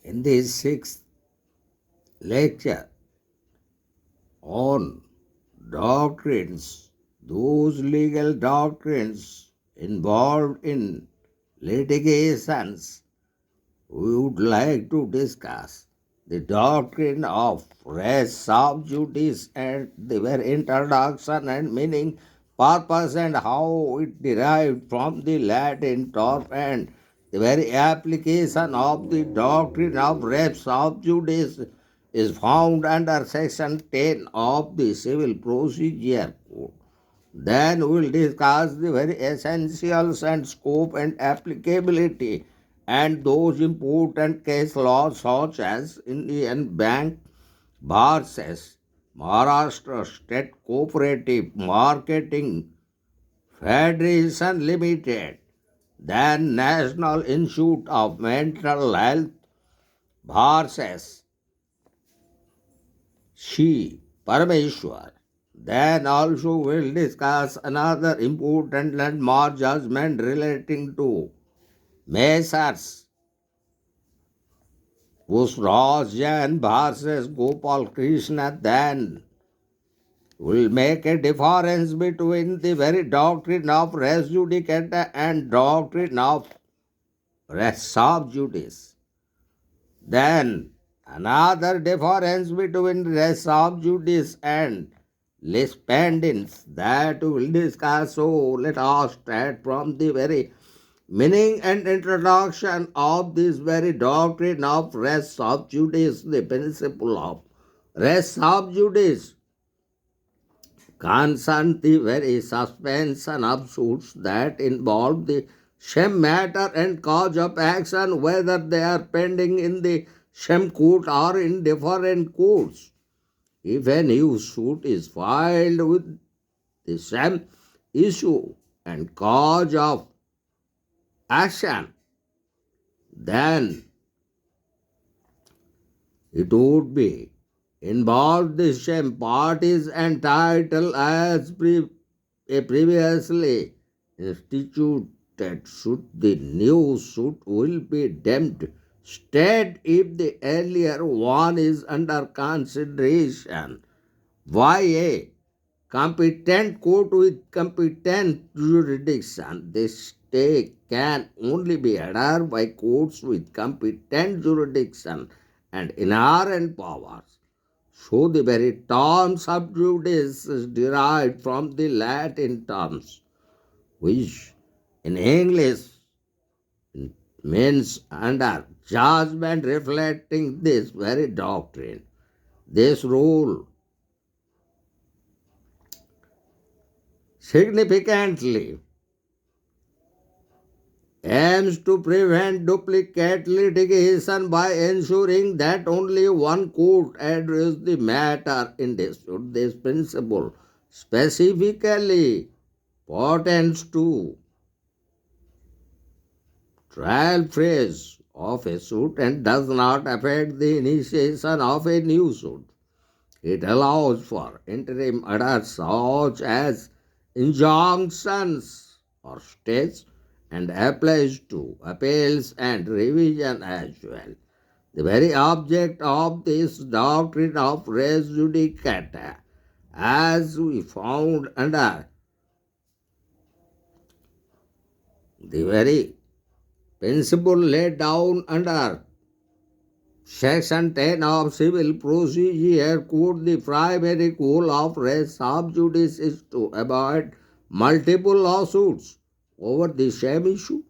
In this sixth lecture on doctrines, those legal doctrines involved in litigations, we would like to discuss the doctrine of res sub judice and their introduction and meaning, purpose, and how it derived from the Latin term, and the very application of the doctrine of res sub judice is found under section 10 of the Civil Procedure Code. Then we will discuss the very essentials and scope and applicability and those important case laws such as Indian Bank versus Maharashtra State Cooperative Marketing Federation Limited, then National Institute of Mental Health versus She Parameshwar. Then also we'll discuss another important landmark judgment relating to Messrs. Pusraj Jain versus Gopal Krishna. Then we'll make a difference between the very doctrine of res judicata and doctrine of res sub judice. Then another difference between res sub judice and lispendens that we will discuss. So let us start from the very meaning and introduction of this very doctrine of res sub judice. The principle of res sub judice concerns the very suspension of suits that involve the same matter and cause of action, whether they are pending in the same court or in different courts. If a new suit is filed with the same issue and cause of action, then it would be involved the same parties and title as a previously instituted suit. The new suit will be deemed stayed if the earlier one is under consideration. Why a competent court with competent jurisdiction? The stay can only be adhered by courts with competent jurisdiction and inherent powers. So the very term sub judice is derived from the Latin terms, which in English means under judgment, reflecting this very doctrine. This rule significantly aims to prevent duplicate litigation by ensuring that only one court addresses the matter in dispute. This principle specifically pertains to trial phase of a suit and does not affect the initiation of a new suit. It allows for interim orders such as injunctions or stays and applies to appeals and revision as well. The very object of this doctrine of res judicata, as we found under the very principle laid down under Section 10 of Civil Procedure Code, the primary goal of res sub judice is to avoid multiple lawsuits over the same issue,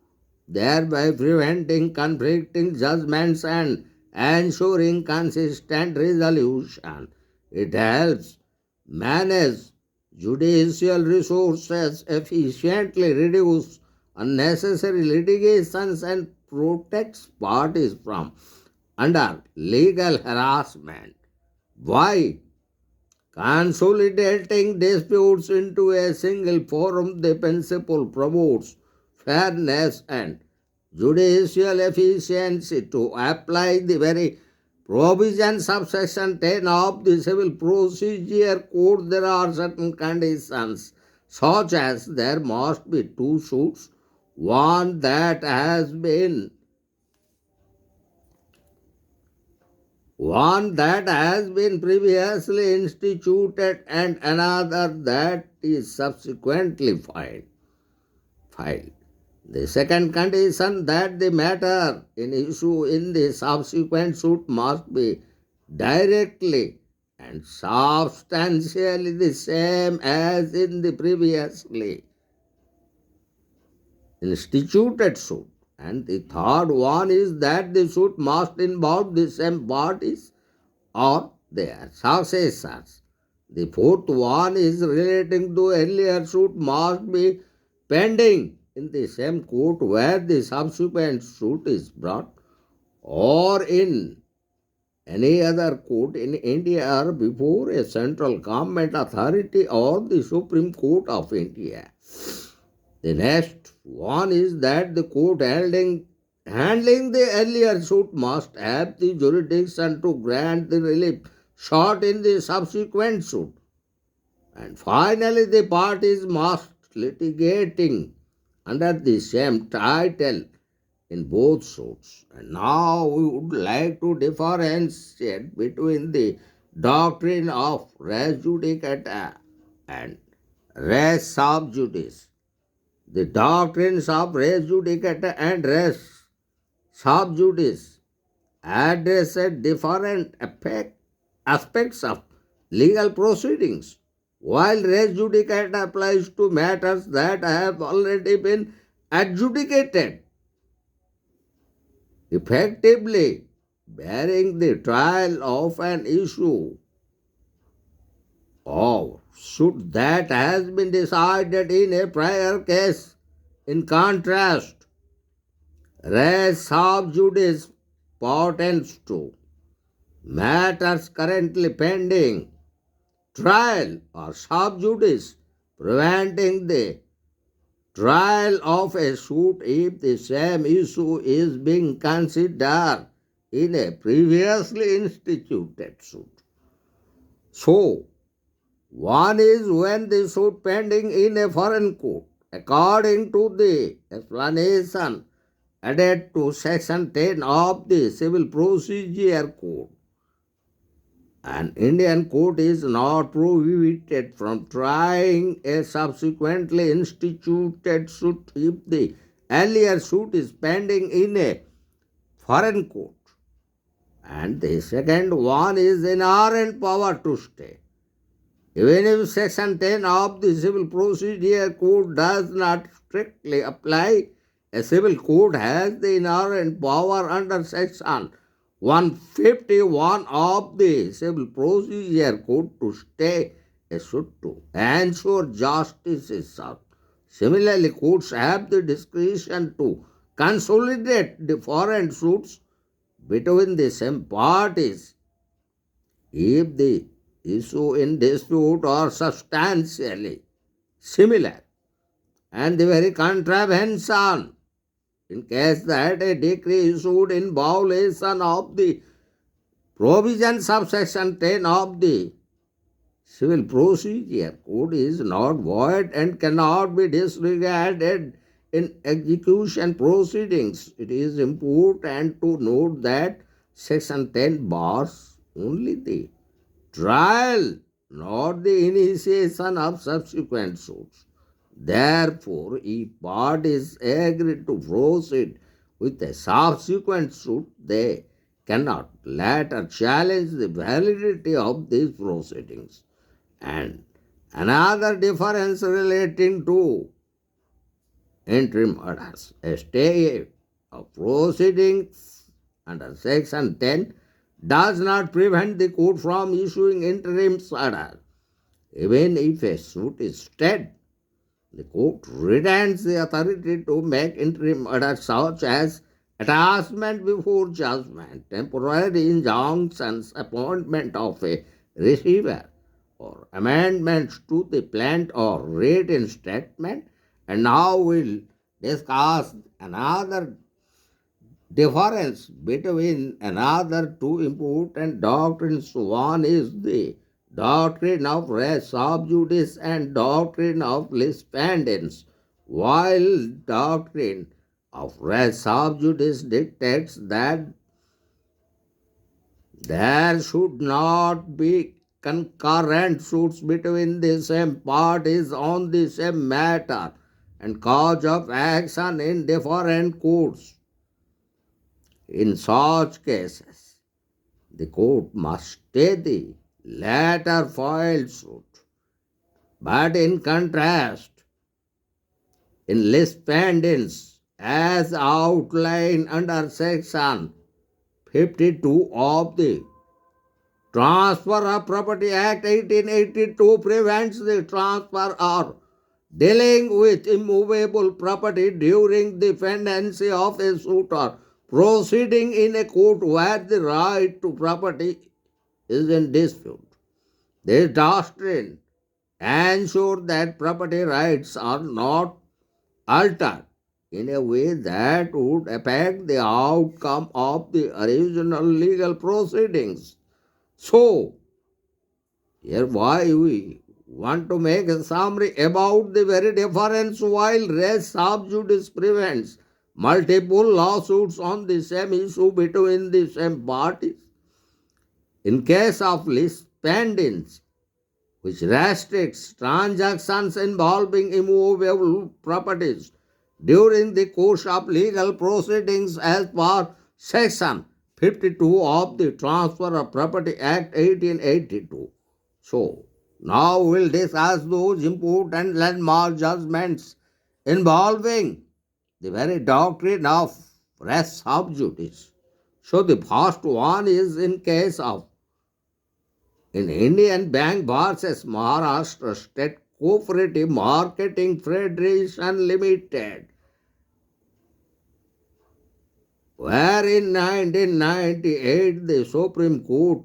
thereby preventing conflicting judgments and ensuring consistent resolution. It helps manage judicial resources efficiently, reduce unnecessary litigations, and protects parties from under legal harassment. Why? Consolidating disputes into a single forum, the principle promotes fairness and judicial efficiency. To apply the very provisions of Section 10 of the Civil Procedure Code, there are certain conditions, such as there must be two suits, one that has been one that has been previously instituted and another that is subsequently filed. The second condition that the matter in issue in the subsequent suit must be directly and substantially the same as in the previously instituted suit. And the third one is that the suit must involve the same parties or their successors. The fourth one is relating to earlier suit must be pending in the same court where the subsequent suit is brought, or in any other court in India or before a central government authority or the Supreme Court of India. The next one is that the court handling the earlier suit must have the jurisdiction to grant the relief sought in the subsequent suit. And finally, the parties must litigating under the same title in both suits. And now we would like to differentiate between the doctrine of res judicata and res sub judice. The doctrines of res judicata and res sub judice address different aspects of legal proceedings, while res judicata applies to matters that have already been adjudicated, effectively bearing the trial of an issue or suit that has been decided in a prior case. In contrast, res sub judice pertains to matters currently pending trial or sub judice, preventing the trial of a suit if the same issue is being considered in a previously instituted suit. So, one is when the suit pending in a foreign court, according to the explanation added to Section 10 of the Civil Procedure Code. An Indian court is not prohibited from trying a subsequently instituted suit if the earlier suit is pending in a foreign court. And the second one is inherent power to stay. Even if Section 10 of the Civil Procedure Code does not strictly apply, a civil court has the inherent power under Section 151 of the Civil Procedure Code to stay a suit to ensure justice is served. Similarly, courts have the discretion to consolidate the foreign suits between the same parties if the issue in dispute are substantially similar and the very contravention, in case that a decree issued in violation of the provisions of Section 10 of the Civil Procedure Code is not void and cannot be disregarded in execution proceedings. It is important to note that Section 10 bars only the trial, not the initiation of subsequent suits. Therefore, if parties agree to proceed with a subsequent suit, they cannot later challenge the validity of these proceedings. And another difference relating to interim orders. A stay of proceedings under Section 10 does not prevent the court from issuing interim orders. Even if a suit is stayed, the court retains the authority to make interim orders such as attachment before judgment, temporary injunctions, appointment of a receiver, or amendments to the plant or rate in statement. And now we'll discuss another difference between another two important doctrines. One is the doctrine of res sub judice and doctrine of lispendence, while doctrine of res sub judice dictates that There should not be concurrent suits between the same parties on the same matter and cause of action in different courts. In such cases, the court must stay the latter filed suit. But in contrast, in lis pendens, as outlined under section 52 of the Transfer of Property Act 1882 prevents the transfer or dealing with immovable property during the pendency of a suit or proceeding in a court where the right to property is in dispute. This doctrine ensures that property rights are not altered in a way that would affect the outcome of the original legal proceedings. So, here why we want to make a summary about the very difference while res sub judice prevents multiple lawsuits on the same issue between the same parties. In case of lis pendens, which restricts transactions involving immovable properties during the course of legal proceedings as per section 52 of the Transfer of Property Act 1882. So, now we'll discuss those important landmark judgments involving the very doctrine of res sub judice. So, the first one is in case of in Indian Bank versus Maharashtra State Cooperative Marketing Federation Limited, where in 1998 the Supreme Court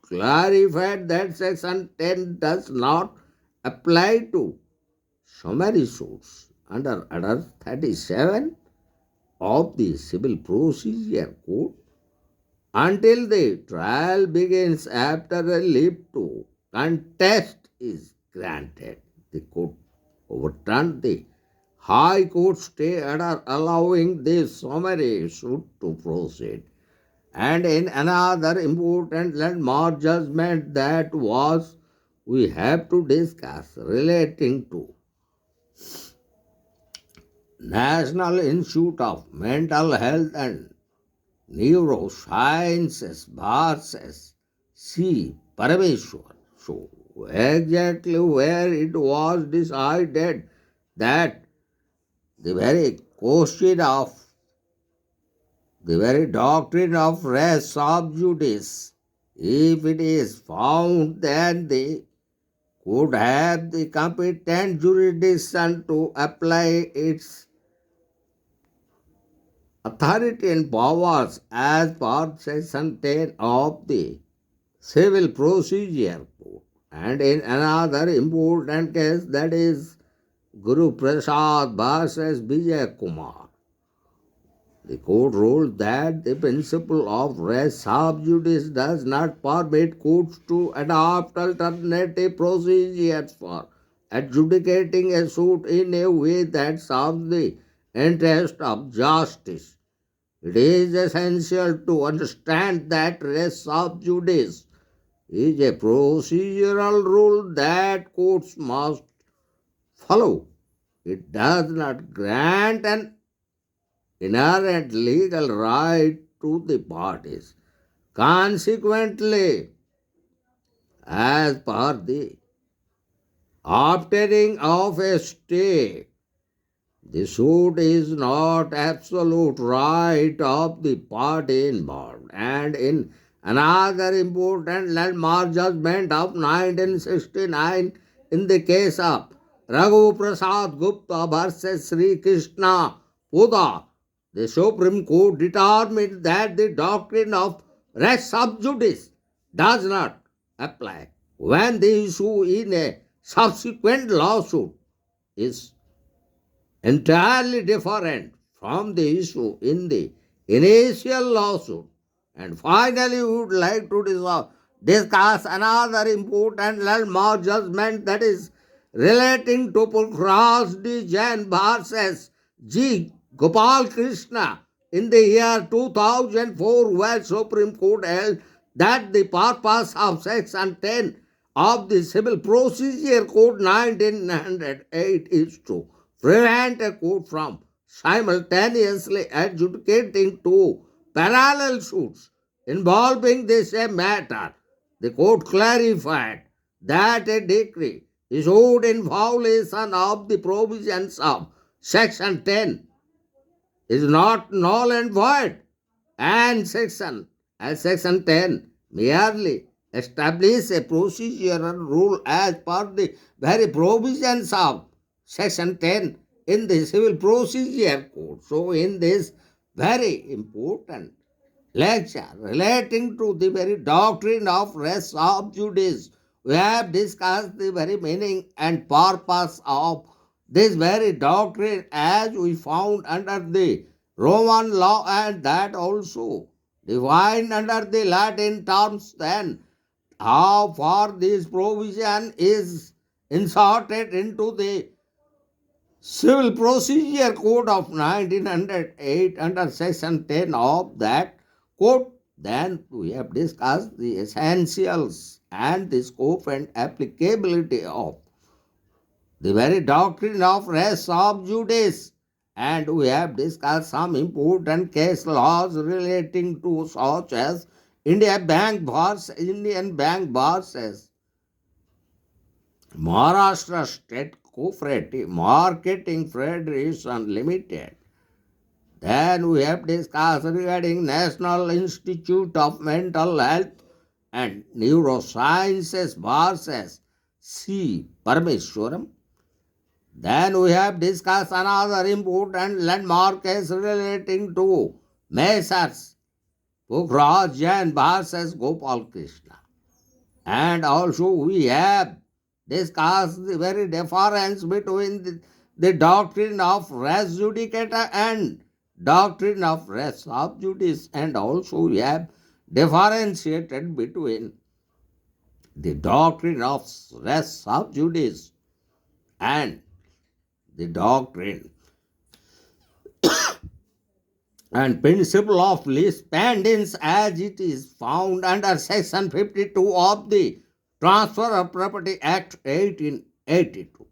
clarified that Section 10 does not apply to summary suits under Order 37 of the Civil Procedure Code until the trial begins after a leave to contest is granted. The court overturned the High Court stay order allowing the summary suit to proceed. And in another important landmark judgment that was we have to discuss relating to National Institute of Mental Health and Neurosciences versus C. Parameshwar. So, exactly where it was decided that the very question of the very doctrine of res sub judice, if it is found, then they could have the competent jurisdiction to apply its authority and powers as per section 10 of the Civil Procedure Code. And in another important case, that is Guru Prasad versus Vijay Kumar, the court ruled that the principle of res sub judice does not permit courts to adopt alternative procedures for adjudicating a suit in a way that serves the interest of justice. It is essential to understand that res sub judice is a procedural rule that courts must follow. It does not grant an inherent legal right to the parties. Consequently, as per the obtaining of a stay, the suit is not absolute right of the party involved. And in another important landmark judgment of 1969 in the case of Raghu Prasad Gupta versus Sri Krishna Uda, the Supreme Court determined that the doctrine of res sub judice does not apply when the issue in a subsequent lawsuit is entirely different from the issue in the initial lawsuit. And finally, we would like to discuss another important landmark judgment, that is relating to Pulkraj D. Jain versus G. Gopal Krishna in the year 2004, where Supreme Court held that the purpose of Section 10 of the Civil Procedure Code 1908 is to prevent a court from simultaneously adjudicating two parallel suits involving the same matter. The court clarified that a decree issued in violation of the provisions of Section 10 is not null and void, and Section 10 merely establish a procedural rule as per the very provisions of Section 10 in the Civil Procedure Code. So, in this very important lecture relating to the very doctrine of res of judice, we have discussed the very meaning and purpose of this very doctrine as we found under the Roman law, and that also defined under the Latin terms. Then how far this provision is inserted into the Civil Procedure Code of 1908 under Section 10 of that code. Then we have discussed the essentials and the scope and applicability of the very doctrine of res sub judice, and we have discussed some important case laws relating to such as Indian Bank versus Maharashtra State Cooperative Marketing Federation Limited. Then we have discussed regarding National Institute of Mental Health and Neurosciences versus C. Parameswaram. Then we have discussed another important landmark case relating to Messrs. Pukhraj Jain versus Gopal Krishna. And also we have discussed the very difference between the doctrine of res judicata and doctrine of res sub judice, and also we have differentiated between the doctrine of res sub judice and the doctrine and principle of lis pendens as it is found under Section 52 of the Transfer of Property Act 1882.